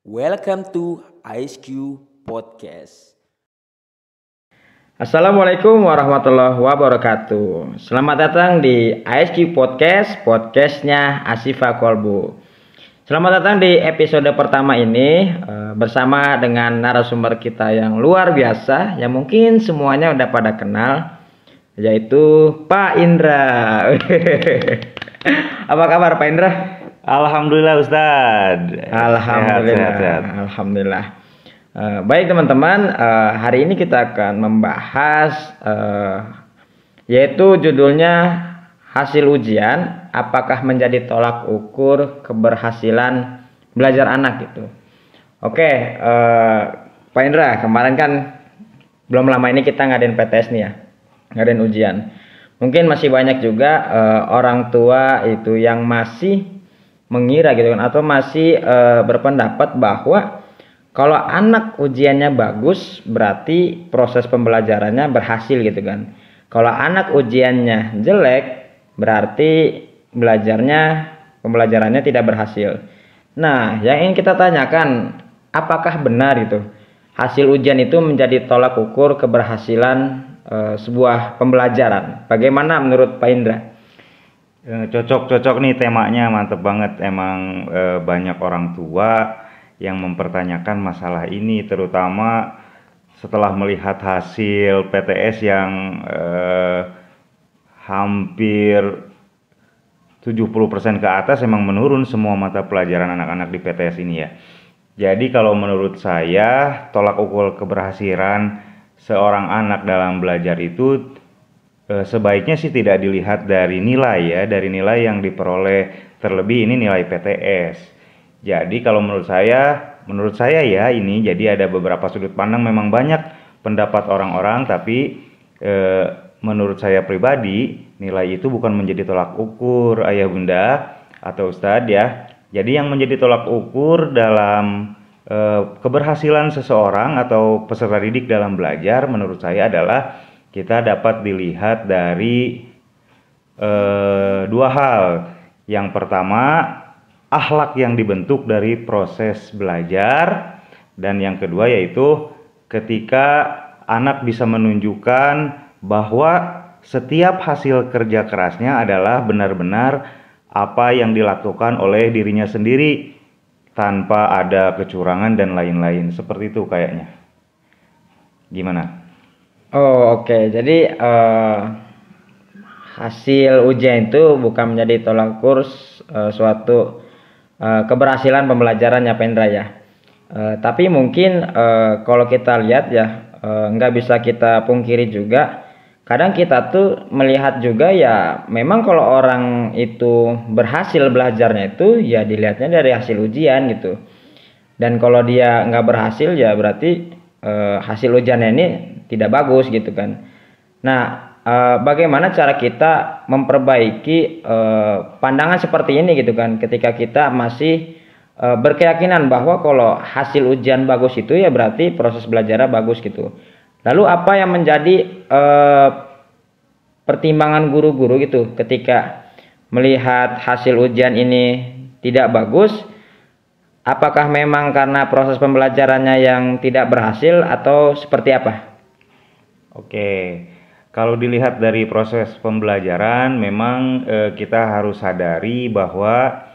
Welcome to ISQ Podcast. Assalamualaikum warahmatullahi wabarakatuh. Selamat datang di ISQ Podcast, podcastnya Asifa Kolbu. Selamat datang di episode pertama ini bersama dengan narasumber kita yang luar biasa, yang mungkin semuanya udah pada kenal, yaitu Pak Indra. Apa kabar Pak Indra? Alhamdulillah Ustadz. Alhamdulillah. Sehat. Alhamdulillah. Baik teman-teman, hari ini kita akan membahas yaitu judulnya hasil ujian apakah menjadi tolak ukur keberhasilan belajar anak gitu. Oke, Pak Indra, kemarin kan belum lama ini kita ngadain PTS nih ya, ngadain ujian. Mungkin masih banyak juga orang tua itu yang masih mengira gitu kan, atau masih berpendapat bahwa kalau anak ujiannya bagus berarti proses pembelajarannya berhasil gitu kan. Kalau anak ujiannya jelek berarti pembelajarannya tidak berhasil. Nah, yang ingin kita tanyakan, apakah benar itu hasil ujian itu menjadi tolak ukur keberhasilan sebuah pembelajaran? Bagaimana menurut Pak Indra? Cocok nih temanya, mantep banget. Emang banyak orang tua yang mempertanyakan masalah ini, terutama setelah melihat hasil PTS yang hampir 70% ke atas emang menurun semua mata pelajaran anak-anak di PTS ini ya. Jadi kalau menurut saya, tolak ukur keberhasilan seorang anak dalam belajar itu sebaiknya sih tidak dilihat dari nilai ya, dari nilai yang diperoleh, terlebih ini nilai PTS. Jadi kalau menurut saya ya ini, jadi ada beberapa sudut pandang, memang banyak pendapat orang-orang, tapi menurut saya pribadi nilai itu bukan menjadi tolak ukur ayah bunda atau ustadz ya. Jadi yang menjadi tolak ukur dalam keberhasilan seseorang atau peserta didik dalam belajar menurut saya adalah kita dapat dilihat dari dua hal. Yang pertama, akhlak yang dibentuk dari proses belajar, dan yang kedua yaitu ketika anak bisa menunjukkan bahwa setiap hasil kerja kerasnya adalah benar-benar apa yang dilakukan oleh dirinya sendiri tanpa ada kecurangan dan lain-lain. Seperti itu kayaknya. Gimana? Oh oke. Jadi hasil ujian itu bukan menjadi tolak ukur suatu keberhasilan pembelajarannya Pak Indra ya. Tapi mungkin kalau kita lihat ya, nggak bisa kita pungkiri juga, kadang kita tuh melihat juga ya, memang kalau orang itu berhasil belajarnya itu ya dilihatnya dari hasil ujian gitu. Dan kalau dia nggak berhasil ya berarti hasil ujiannya ini tidak bagus gitu kan. Nah, bagaimana cara kita memperbaiki pandangan seperti ini gitu kan, ketika kita masih berkeyakinan bahwa kalau hasil ujian bagus itu ya berarti proses belajarnya bagus gitu. Lalu apa yang menjadi pertimbangan guru-guru gitu ketika melihat hasil ujian ini tidak bagus? Apakah memang karena proses pembelajarannya yang tidak berhasil atau seperti apa? Oke, kalau dilihat dari proses pembelajaran, memang kita harus sadari bahwa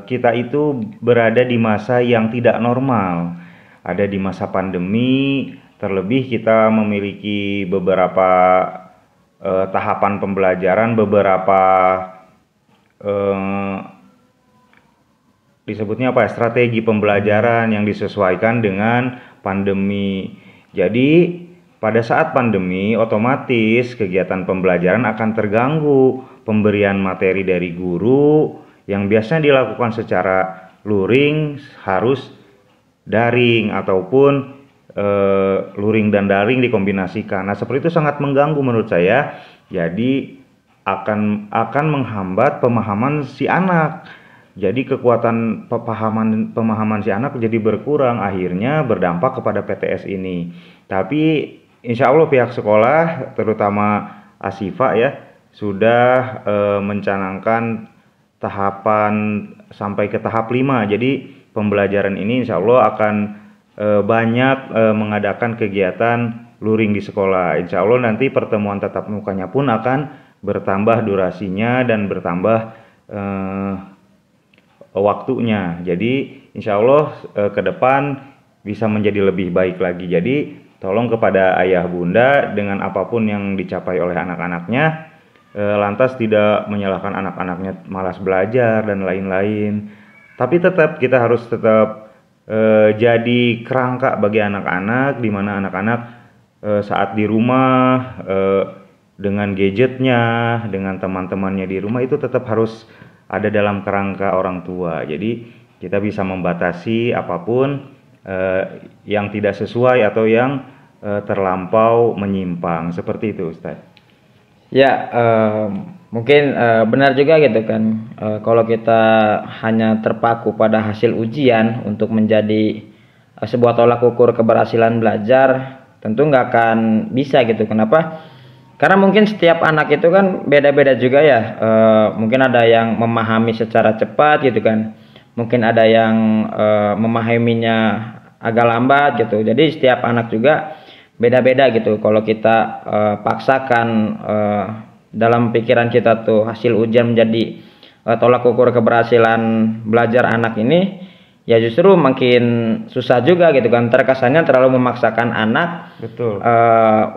kita itu berada di masa yang tidak normal. Ada di masa pandemi, terlebih kita memiliki beberapa tahapan pembelajaran, beberapa disebutnya apa ya, strategi pembelajaran yang disesuaikan dengan pandemi. Jadi pada saat pandemi otomatis kegiatan pembelajaran akan terganggu. Pemberian materi dari guru yang biasanya dilakukan secara luring harus daring, ataupun luring dan daring dikombinasikan. Nah, seperti itu sangat mengganggu menurut saya. Jadi akan menghambat pemahaman si anak. Jadi kekuatan pemahaman si anak jadi berkurang, akhirnya berdampak kepada PTS ini. Tapi insya Allah pihak sekolah, terutama Asifa ya, sudah mencanangkan tahapan sampai ke tahap 5. Jadi pembelajaran ini insya Allah akan banyak mengadakan kegiatan luring di sekolah. Insya Allah nanti pertemuan tatap mukanya pun akan bertambah durasinya dan bertambah waktunya. Jadi insya Allah ke depan bisa menjadi lebih baik lagi. Jadi tolong kepada ayah bunda dengan apapun yang dicapai oleh anak-anaknya, lantas tidak menyalahkan anak-anaknya malas belajar dan lain-lain. Tapi tetap kita harus tetap jadi kerangka bagi anak-anak, di mana anak-anak saat di rumah dengan gadgetnya, dengan teman-temannya di rumah itu tetap harus ada dalam kerangka orang tua. Jadi kita bisa membatasi apapun yang tidak sesuai atau yang terlampau menyimpang, seperti itu Ustaz. Ya, mungkin benar juga gitu kan. Kalau kita hanya terpaku pada hasil ujian untuk menjadi sebuah tolak ukur keberhasilan belajar, tentu nggak akan bisa gitu. Kenapa? Karena mungkin setiap anak itu kan beda-beda juga ya. Mungkin ada yang memahami secara cepat gitu kan. Mungkin ada yang memahaminya agak lambat gitu. Jadi setiap anak juga beda-beda gitu. Kalau kita paksakan dalam pikiran kita tuh hasil ujian menjadi tolak ukur keberhasilan belajar anak ini, ya justru makin susah juga gitu kan. Terkesannya terlalu memaksakan anak Betul.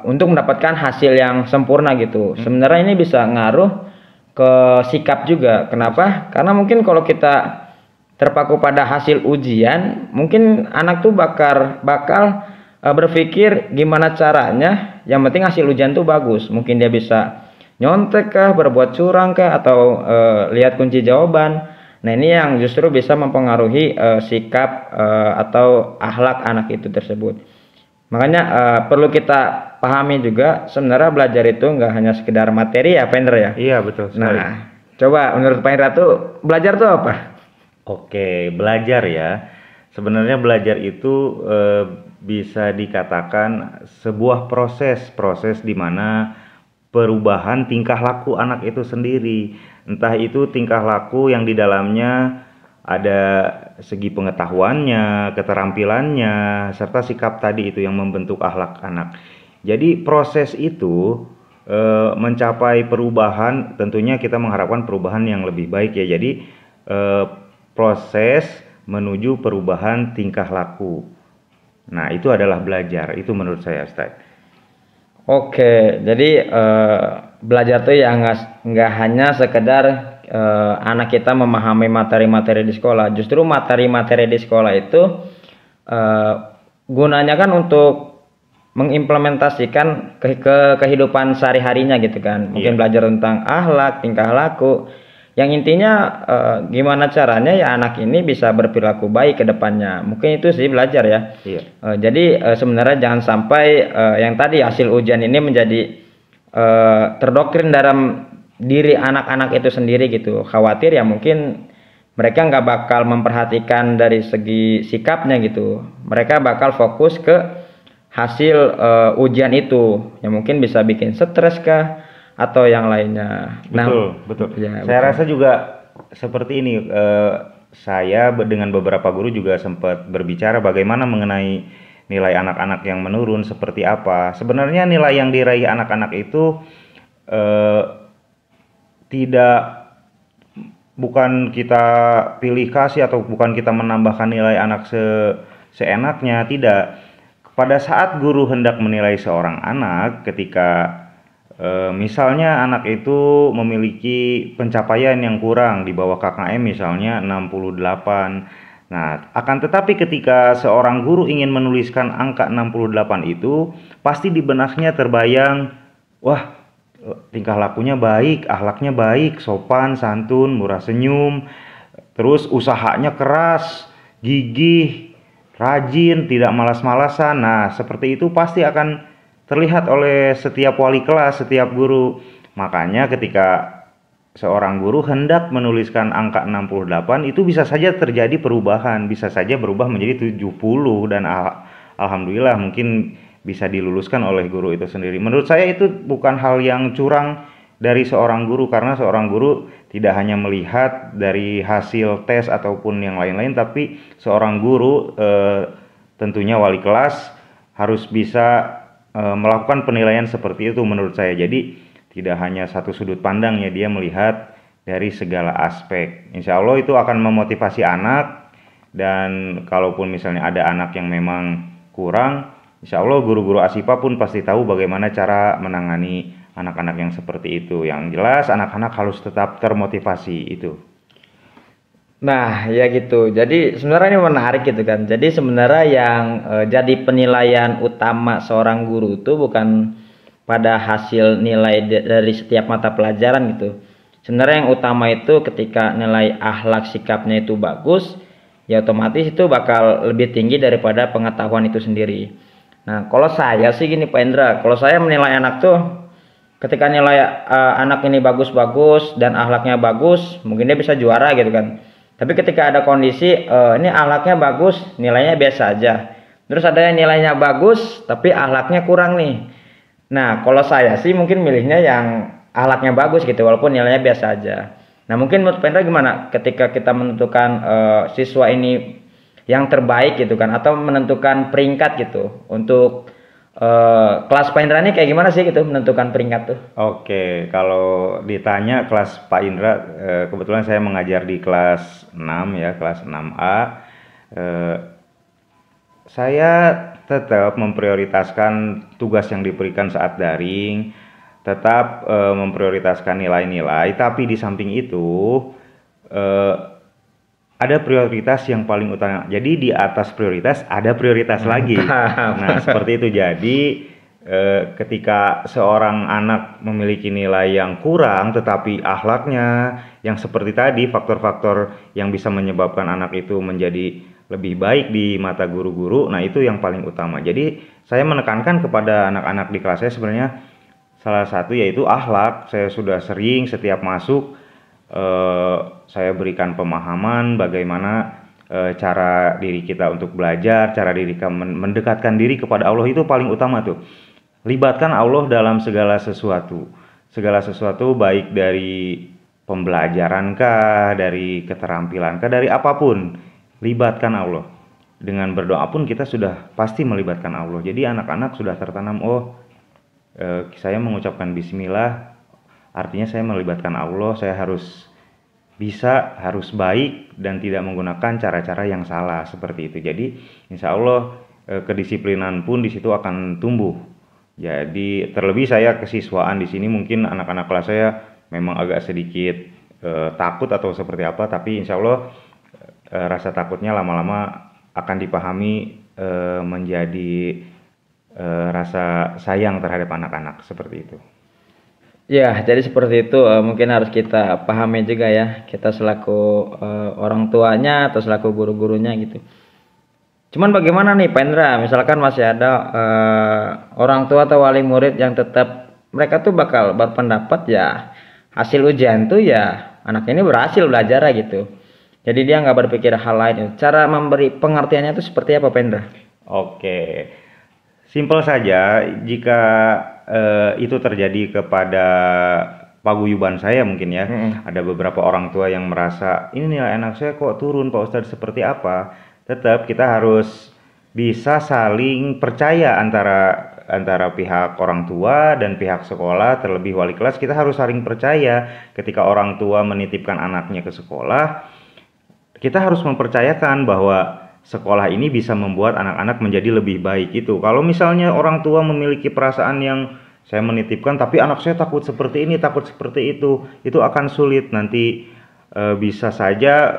Untuk mendapatkan hasil yang sempurna gitu. Sebenarnya ini bisa ngaruh ke sikap juga. Kenapa? Karena mungkin kalau kita terpaku pada hasil ujian, mungkin anak tuh bakal berpikir gimana caranya yang penting hasil ujian tuh bagus. Mungkin dia bisa nyontek kah, berbuat curang kah, atau lihat kunci jawaban. Nah ini yang justru bisa mempengaruhi sikap atau akhlak anak itu tersebut. Makanya perlu kita pahami juga sebenarnya belajar itu nggak hanya sekedar materi ya, Pak Indra ya. Iya betul sekali. Nah, coba menurut Pak Indra tuh belajar tuh apa? Oke, belajar ya. Sebenarnya belajar itu bisa dikatakan sebuah proses di mana perubahan tingkah laku anak itu sendiri. Entah itu tingkah laku yang di dalamnya ada segi pengetahuannya, keterampilannya, serta sikap tadi itu yang membentuk akhlak anak. Jadi proses itu mencapai perubahan, tentunya kita mengharapkan perubahan yang lebih baik ya. Jadi proses menuju perubahan tingkah laku. Nah itu adalah belajar, itu menurut saya Ustaz. Oke, jadi belajar tuh ya nggak hanya sekedar anak kita memahami materi-materi di sekolah. Justru materi-materi di sekolah itu gunanya kan untuk mengimplementasikan ke kehidupan sehari-harinya gitu kan. Mungkin belajar tentang akhlak, tingkah laku. Yang intinya gimana caranya ya anak ini bisa berperilaku baik ke depannya. Mungkin itu sih belajar ya. Iya. Jadi sebenarnya jangan sampai yang tadi hasil ujian ini menjadi terdoktrin dalam diri anak-anak itu sendiri gitu. Khawatir ya mungkin mereka nggak bakal memperhatikan dari segi sikapnya gitu. Mereka bakal fokus ke hasil ujian itu yang mungkin bisa bikin stres kah atau yang lainnya. Betul. Ya, Saya rasa juga seperti ini. Saya dengan beberapa guru juga sempat berbicara bagaimana mengenai nilai anak-anak yang menurun seperti apa. Sebenarnya nilai yang diraih anak-anak itu bukan kita pilih kasih atau bukan kita menambahkan nilai anak seenaknya, tidak. Pada saat guru hendak menilai seorang anak, ketika misalnya anak itu memiliki pencapaian yang kurang di bawah KKM misalnya 68. Nah, akan tetapi ketika seorang guru ingin menuliskan angka 68 itu, pasti di benaknya terbayang, wah, tingkah lakunya baik, akhlaknya baik, sopan, santun, murah senyum, terus usahanya keras, gigih, rajin, tidak malas-malasan. Nah, seperti itu pasti akan terlihat oleh setiap wali kelas, setiap guru. Makanya ketika seorang guru hendak menuliskan angka 68 itu bisa saja terjadi perubahan, bisa saja berubah menjadi 70 dan alhamdulillah mungkin bisa diluluskan oleh guru itu sendiri. Menurut saya itu bukan hal yang curang, dari seorang guru, karena seorang guru tidak hanya melihat dari hasil tes ataupun yang lain-lain, tapi seorang guru tentunya wali kelas harus bisa melakukan penilaian seperti itu menurut saya. Jadi tidak hanya satu sudut pandang ya, dia melihat dari segala aspek. Insya Allah itu akan memotivasi anak, dan kalaupun misalnya ada anak yang memang kurang, insya Allah guru-guru ASIPA pun pasti tahu bagaimana cara menangani anak-anak yang seperti itu. Yang jelas anak-anak harus tetap termotivasi itu. Nah, ya gitu. Jadi sebenarnya ini menarik gitu kan. Jadi sebenarnya yang jadi penilaian utama seorang guru itu bukan pada hasil nilai dari setiap mata pelajaran gitu. Sebenarnya yang utama itu ketika nilai akhlak sikapnya itu bagus, ya otomatis itu bakal lebih tinggi daripada pengetahuan itu sendiri. Nah, kalau saya sih gini Pak Indra, kalau saya menilai anak tuh ketika nilai anak ini bagus-bagus dan akhlaknya bagus, mungkin dia bisa juara gitu kan. Tapi ketika ada kondisi ini akhlaknya bagus, nilainya biasa aja. Terus ada yang nilainya bagus, tapi akhlaknya kurang nih. Nah, kalau saya sih mungkin milihnya yang akhlaknya bagus gitu, walaupun nilainya biasa aja. Nah, mungkin menurut Pendra gimana ketika kita menentukan siswa ini yang terbaik gitu kan, atau menentukan peringkat gitu untuk kelas Pak Indra ini kayak gimana sih gitu menentukan peringkat tuh? Oke, kalau ditanya kelas Pak Indra, kebetulan saya mengajar di kelas 6 ya, kelas 6A. Saya tetap memprioritaskan tugas yang diberikan saat daring, tetap memprioritaskan nilai-nilai, tapi di samping itu ada prioritas yang paling utama. Jadi di atas prioritas ada prioritas lagi. Nah, seperti itu. Jadi ketika seorang anak memiliki nilai yang kurang tetapi akhlaknya yang seperti tadi, faktor-faktor yang bisa menyebabkan anak itu menjadi lebih baik di mata guru-guru, nah itu yang paling utama. Jadi saya menekankan kepada anak-anak di kelas saya sebenarnya salah satu yaitu akhlak. Saya sudah sering setiap masuk saya berikan pemahaman bagaimana cara diri kita untuk belajar, cara diri kita mendekatkan diri kepada Allah, itu paling utama tuh. Libatkan Allah dalam segala sesuatu. Segala sesuatu baik dari pembelajaran kah, dari keterampilan kah, dari apapun. Libatkan Allah. Dengan berdoa pun kita sudah pasti melibatkan Allah. Jadi anak-anak sudah tertanam, saya mengucapkan bismillah, artinya saya melibatkan Allah, saya harus baik dan tidak menggunakan cara-cara yang salah seperti itu. Jadi insya Allah kedisiplinan pun di situ akan tumbuh. Jadi terlebih saya kesiswaan di sini, mungkin anak-anak kelas saya memang agak sedikit takut atau seperti apa, tapi insya Allah rasa takutnya lama-lama akan dipahami menjadi rasa sayang terhadap anak-anak seperti itu. Ya, jadi seperti itu mungkin harus kita pahami juga ya, kita selaku orang tuanya atau selaku guru-gurunya gitu. Cuman bagaimana nih Pak Indra, misalkan masih ada orang tua atau wali murid yang tetap mereka tuh bakal berpendapat ya hasil ujian tuh ya anak ini berhasil belajar gitu. Jadi dia nggak berpikir hal lain. Cara memberi pengertiannya itu seperti apa Pak Indra? Oke, simpel saja. Jika itu terjadi kepada paguyuban saya mungkin ya, ada beberapa orang tua yang merasa ini nilai anak saya kok turun Pak Ustadz, seperti apa. Tetap kita harus bisa saling percaya antara pihak orang tua dan pihak sekolah, terlebih wali kelas. Kita harus saling percaya ketika orang tua menitipkan anaknya ke sekolah. Kita harus mempercayakan bahwa sekolah ini bisa membuat anak-anak menjadi lebih baik itu. Kalau misalnya orang tua memiliki perasaan yang saya menitipkan tapi anak saya takut seperti ini, takut seperti itu akan sulit. Nanti bisa saja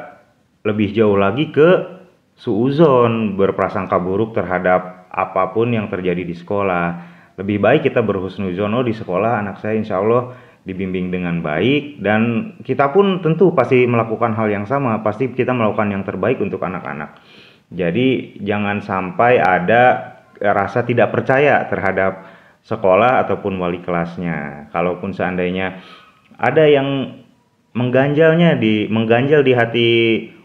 lebih jauh lagi ke suuzon, berprasangka buruk terhadap apapun yang terjadi di sekolah. Lebih baik kita berhusnuzon, di sekolah anak saya insya Allah dibimbing dengan baik, dan kita pun tentu pasti melakukan hal yang sama, pasti kita melakukan yang terbaik untuk anak-anak. Jadi jangan sampai ada rasa tidak percaya terhadap sekolah ataupun wali kelasnya. Kalaupun seandainya ada yang mengganjal di hati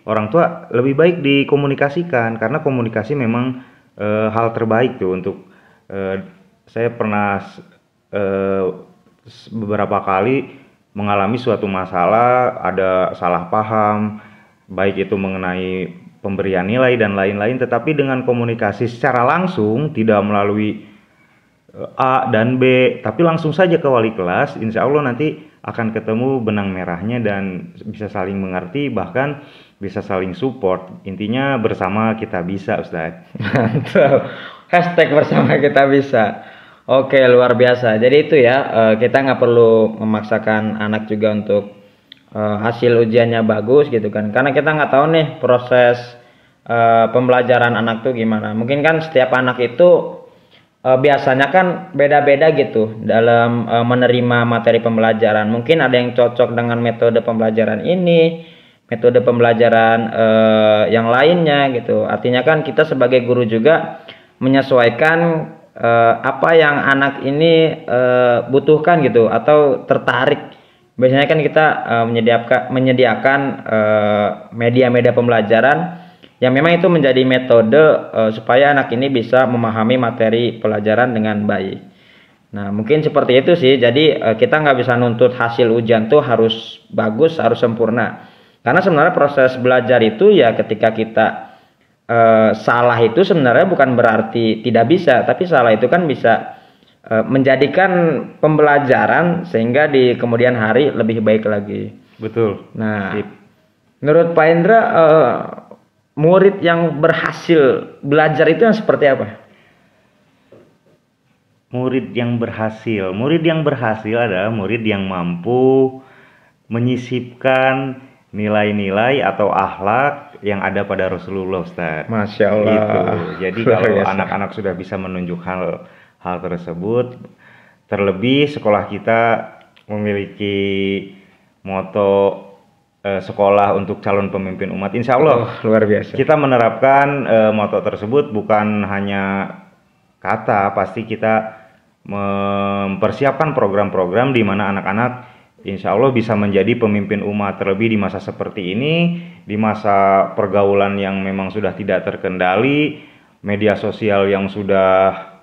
orang tua, lebih baik dikomunikasikan, karena komunikasi memang hal terbaik tuh untuk saya pernah beberapa kali mengalami suatu masalah, ada salah paham, baik itu mengenai pemberian nilai dan lain-lain, tetapi dengan komunikasi secara langsung, tidak melalui A dan B, tapi langsung saja ke wali kelas, insya Allah nanti akan ketemu benang merahnya dan bisa saling mengerti, bahkan bisa saling support. Intinya bersama kita bisa, Ustadz. Mantap. Hashtag bersama kita bisa. Oke, luar biasa. Jadi itu ya, kita nggak perlu memaksakan anak juga untuk hasil ujiannya bagus gitu kan. Karena kita nggak tahu nih proses pembelajaran anak tuh gimana. Mungkin kan setiap anak itu biasanya kan beda-beda gitu dalam menerima materi pembelajaran. Mungkin ada yang cocok dengan metode pembelajaran ini, metode pembelajaran yang lainnya gitu. Artinya kan kita sebagai guru juga menyesuaikan apa yang anak ini butuhkan gitu atau tertarik. Biasanya kan kita menyediakan media-media pembelajaran yang memang itu menjadi metode supaya anak ini bisa memahami materi pelajaran dengan baik. Nah, mungkin seperti itu sih. Jadi kita nggak bisa nuntut hasil ujian tuh harus bagus, harus sempurna. Karena sebenarnya proses belajar itu ya ketika kita salah itu sebenarnya bukan berarti tidak bisa, tapi salah itu kan bisa menjadikan pembelajaran sehingga di kemudian hari lebih baik lagi. Betul. Nah, menurut Pak Indra, murid yang berhasil belajar itu yang seperti apa? Murid yang berhasil adalah murid yang mampu menyisipkan nilai-nilai atau akhlak yang ada pada Rasulullah, Ustaz. Masya Allah. Gitu. Jadi kalau anak-anak sudah bisa menunjukkan hal tersebut, terlebih sekolah kita memiliki moto sekolah untuk calon pemimpin umat, insya Allah luar biasa. kita menerapkan moto tersebut bukan hanya kata, pasti kita mempersiapkan program-program di mana anak-anak insya Allah bisa menjadi pemimpin umat, terlebih di masa seperti ini, di masa pergaulan yang memang sudah tidak terkendali, media sosial yang sudah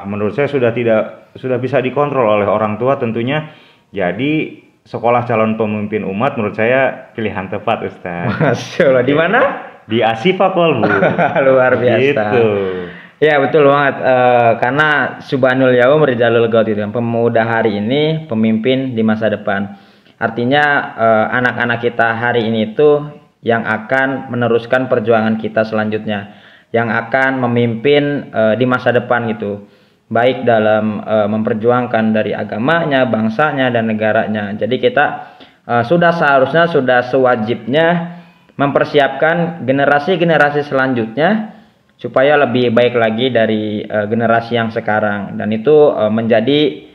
menurut saya sudah bisa dikontrol oleh orang tua tentunya. Jadi sekolah calon pemimpin umat menurut saya pilihan tepat, Ustaz. Masya Allah. Di mana? Di Ashifa Kolbu. Luar biasa. Gitu. Ya betul banget. Karena Subhanul Yaum Rijalul Gaut itu, pemuda hari ini pemimpin di masa depan. Artinya anak-anak kita hari ini itu yang akan meneruskan perjuangan kita selanjutnya, yang akan memimpin di masa depan gitu. Baik dalam memperjuangkan dari agamanya, bangsanya, dan negaranya. Jadi kita sudah sewajibnya mempersiapkan generasi-generasi selanjutnya supaya lebih baik lagi dari generasi yang sekarang. Dan itu menjadi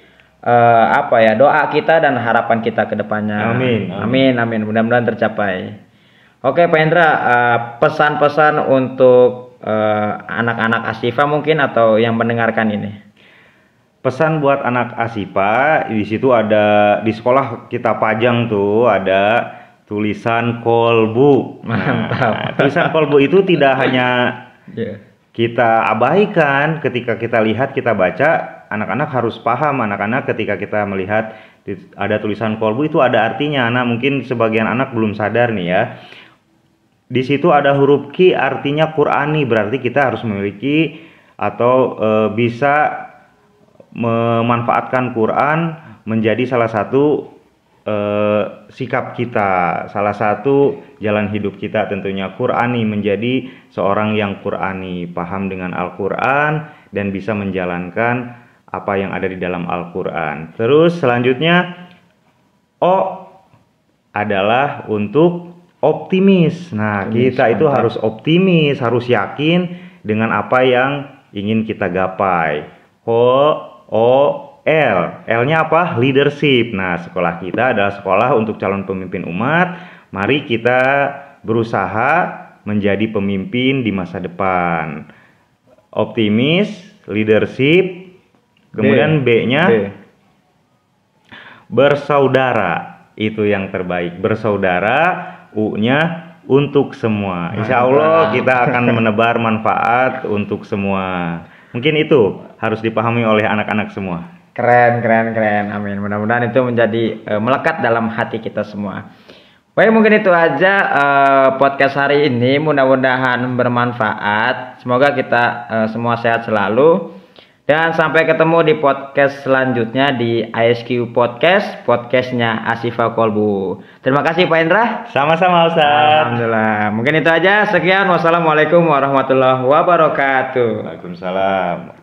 doa kita dan harapan kita ke depannya. Amin. Amin. Mudah-mudahan tercapai. Oke Pak Indra, pesan-pesan untuk anak-anak Ashifa mungkin atau yang mendengarkan ini. Pesan buat anak Ashifa, di situ ada, di sekolah kita pajang tuh ada tulisan kolbu. Mantap. Nah, tulisan kolbu itu tidak hanya kita abaikan ketika kita lihat, kita baca, anak-anak harus paham. Anak-anak ketika kita melihat ada tulisan kolbu itu ada artinya. Nah, mungkin sebagian anak belum sadar nih ya. Di situ ada huruf Q, artinya Qur'ani, berarti kita harus memiliki atau bisa memanfaatkan Quran menjadi salah satu sikap kita, salah satu jalan hidup kita tentunya. Qur'ani, menjadi seorang yang Qur'ani, paham dengan Al-Quran dan bisa menjalankan apa yang ada di dalam Al-Quran. Terus selanjutnya O adalah untuk optimis. Nah, kita itu harus optimis, harus yakin dengan apa yang ingin kita gapai. L-nya apa? Leadership. Nah, sekolah kita adalah sekolah untuk calon pemimpin umat. Mari kita berusaha menjadi pemimpin di masa depan. Optimis, leadership, kemudian B-nya bersaudara. Itu yang terbaik. Bersaudara, U-nya untuk semua. Insya Allah kita akan menebar manfaat untuk semua. Mungkin itu harus dipahami oleh anak-anak semua. Keren. Amin. Mudah-mudahan itu menjadi melekat dalam hati kita semua. Baik, mungkin itu aja podcast hari ini. Mudah-mudahan bermanfaat. Semoga kita semua sehat selalu. Dan sampai ketemu di podcast selanjutnya di ISQ Podcast, podcastnya Asifa Kolbu. Terima kasih Pak Indra. Sama-sama Ustaz. Alhamdulillah. Mungkin itu aja. Sekian. Wassalamualaikum warahmatullahi wabarakatuh. Waalaikumsalam.